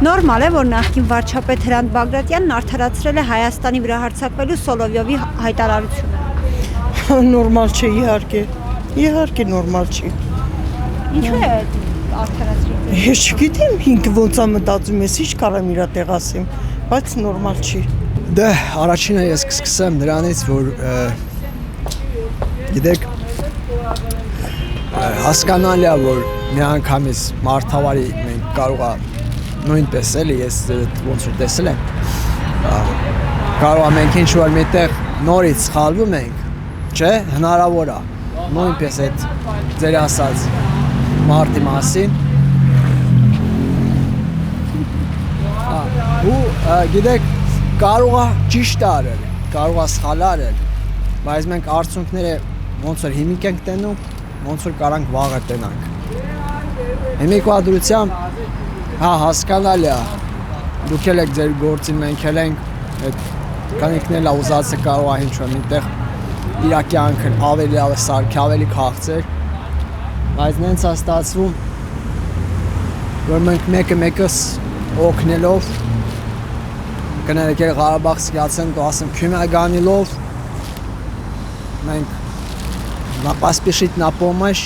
Նորմալ է, որ նախկին վարչապետ Հրանտ Բագրատյանն արդարացրել է Հայաստանի վրա հարձակվելու Սոլովյովի հայտարարությունը։ Նորմալ չէ, իհարկե նորմալ չի։ Ինչու է արդարացրել։ Ես չգիտեմ, ինքը ոնց է մտածում, ես ինչ կարամ իր տեղ ասեմ, բայց նորմալ չի։ Դե առաջինը ես կսկսեմ նրանից, որ գիտեք հասկանալի է, որ միանգամից մարդավարի մենք կարող է նույնպես էլի ես ոնց որ տեսել եմ կարող է մենք ինչ-որ միտեղ նորից սխալվում ենք, չէ, հնարավոր է նույնպես այդ ձեր ասած մարդի մասին ու գիտեք կարող է ճիշտ արել, կարող է սխալ արել, բայց մենք արդյունքները ոնց որ հիմիկ ենք տենում, ոնց որ կարանք վաղը տենանք։ Հիմիկվադրությամբ հա հասկանալի է, դուք էլ եք ձեր գործին, մենք էլ ենք, այդ կանիքներն ուզածը կարող է ինչ-որ միտեղ իր կյանքը ավելի լավ սարքի, ավելի քաղցր, բայց նենց է ստացվում, որ մենք մեկը օգնելով կներեք էլ Ղարաբաղ սկացեն, դու ասեմ քյումագանիլով մենք նա պասպիշիտ նա պոմաշ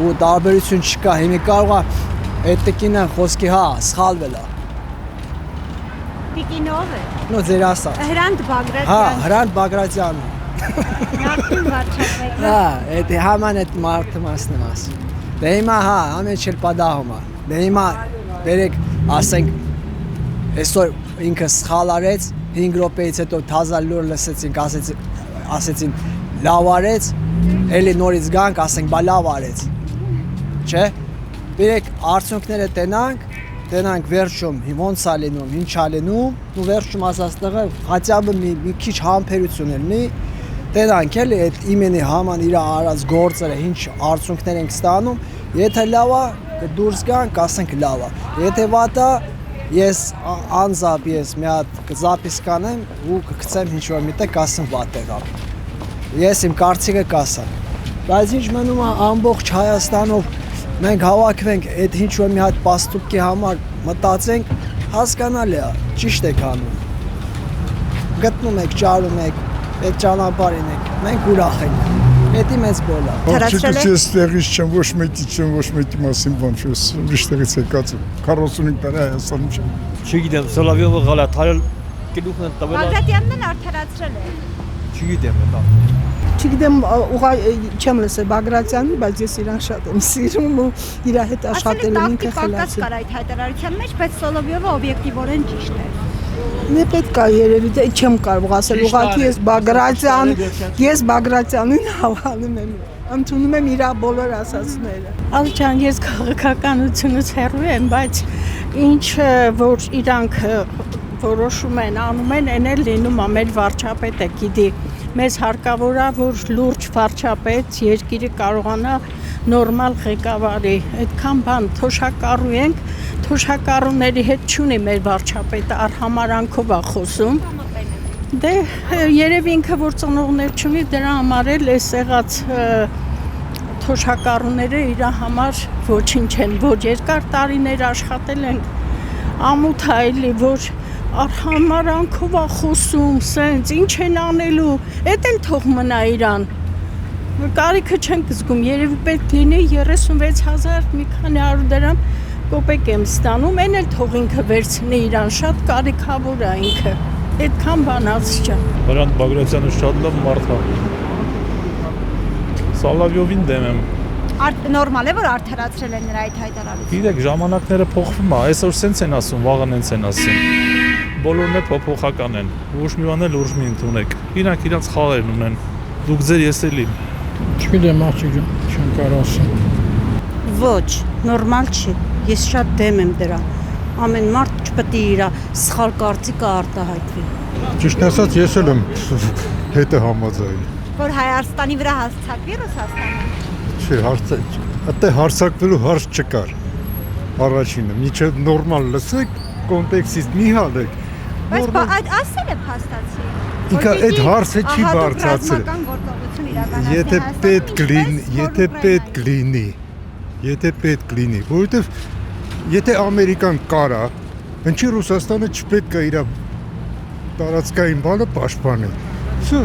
ու տարբերություն չկա, հիմի կարող է այդ տիկինը խոսքի հա, սխալվել է։ Տիկինով է։ Նո ձեր ասած։ Հրանտ Բագրատյան։ Հա, Հրանտ Բագրատյանը։ Նախկին վարչապետ։ Հա, այդ haman այդ մարդը մասն եմ ասում։ Դե հիմա հա, ամեն չել պատահում է։ Դե հիմա բերեք, ասենք այսօր ինքը սխալ արեց, 5 րոպեից հետո թազա լուր լսեցինք, ասեցին լավ արեց, էլի նորից գանք, ասենք բա լավ արեց։ Չէ՞։ Բերեք արդյունքները տենանք վերջում ոնց է լինում, ինչ է լինում, ու վերջում ասած տղը հատյաբը մի քիչ համբերություն լինի, տենանք էլի այդ իմենի haman իր արած գործերը ինչ արդյունքներ ենք ստանում, եթե լավ է դուրս գանք, ասենք լավ է, եթե վատ է ես անձամբ ես մի հատ զապիս կանեմ ու կգցեմ ինչ որ միտեղ կասեմ վատ եղավ։ Ես իմ կարծիքը կասեմ, բայց ինչ մնում է ամբողջ Հայաստանով մենք հավաքվենք այդ ինչ որ մի հատ պաստուկի համար մտածենք, հասկանալի է, ճիշտ եք անում։ Գտնում եք, ճարում եք, այդ ճանապարհին եք, մենք ուրախ ենք։ Դա մեծ բոլ է։ Արդյոք ես տեղից չեմ, ոչ մեկի մասին բան չես, ուրիշ տեղից եկած եմ։ 45 տարի Հայաստանում չեմ։ Չգիտեմ, Սոլովյովը գալատ հայել գլուխն են տվել։ Բագրատյանն էլ արդարացրել է։ Չգիտեմ դա։ Չգիտեմ, չեմ լսել Բագրատյանի, բայց ես իրան շատ եմ սիրում ու իր հետ աշխատել եմ ինքը խելացի։ կար այդ հայտարարության մեջ, բայց Սոլովյովը օբյեկտիվորեն ճիշտ է։ Դե պետք է երևի դե չեմ կարող ասել, ուղղակի ես Բագրատյանին հավանում եմ, ընդունում եմ իր բոլոր ասածները։ Ալջան, ես քաղաքականությունից հեռու եմ, բայց ինչ որ իրանք որոշում են, անում են, այն էլ լինում է մեր վարչապետը գիտի։ Մեզ հարկավոր է, որ լուրջ վարչապետ երկիրը կարողանա նորմալ ղեկավարի։ Այդքան բան թոշակառու ենք, թոշակառուների հետ չունի մեր վարչապետը, արհամարանքով է խոսում։ Դե երևի ինքը որ ծնողներ չունի, դրա համար էլ այս եղած թոշակառուները իր համար ոչինչ են, որ երկար տարիներ աշխատել են, ամոթ է էլի, որ արհամարանքով է խոսում, սենց, ինչ են անելու, էդ էլ թող մնա իրան, կարիքը չենք զգում, երևի պետք լինի 36,000 մի քանի 100 դրամ կոպեկ եմ ստանում, են էլ թող ինքը վերցնի իրան, շատ կարիքավոր է ինքը, այդքան բանած չան։ Հրանտ Բագրատյանը շատ լավ մարդ է, Սոլովյովին դեմ եմ։ Նորմալ է, որ արդարացրել են նրա այդ հայտարարությունը։ Գիտեք, ժամանակները փոխվում է, այսօր սենց են ասում, վաղը նենց են ասում։ Բոլորն է փոփոխական են, ոչ մի բան էլ ուժ մի ընդունեք։ Իրանք իրանց խաղերն ունեն, դուք ձեր եսելին։ Չգիտեմ, աղջիկ ջան, չեմ կարող ասել։ Ոչ, նորմալ չի, ես շատ դեմ եմ դրա։ Ամեն մարդ չպետք է իր սխալ կարծիքը արտահայտվի։ Ճիշտ ասած, ես էլ եմ հետը համաձայն։ Որ Հայաստանի վրա հարձակվի Ռուսաստանը։ Չէ, այդտեղ հարձակվելու հարց չկար։ Առաջինը, միջև նորմալ լսեք, կոնտեքստից մի հալեք։ Բայց ասել է փաստացի։ Ինքը այդ հարցը չի բարձրացրել։ Եթե պետք լինի, որովհետև եթե Ամերիկան կարա Ինչի Ռուսաստանը չպետք է իր տարածքային բանը պաշտպանել։ Всё,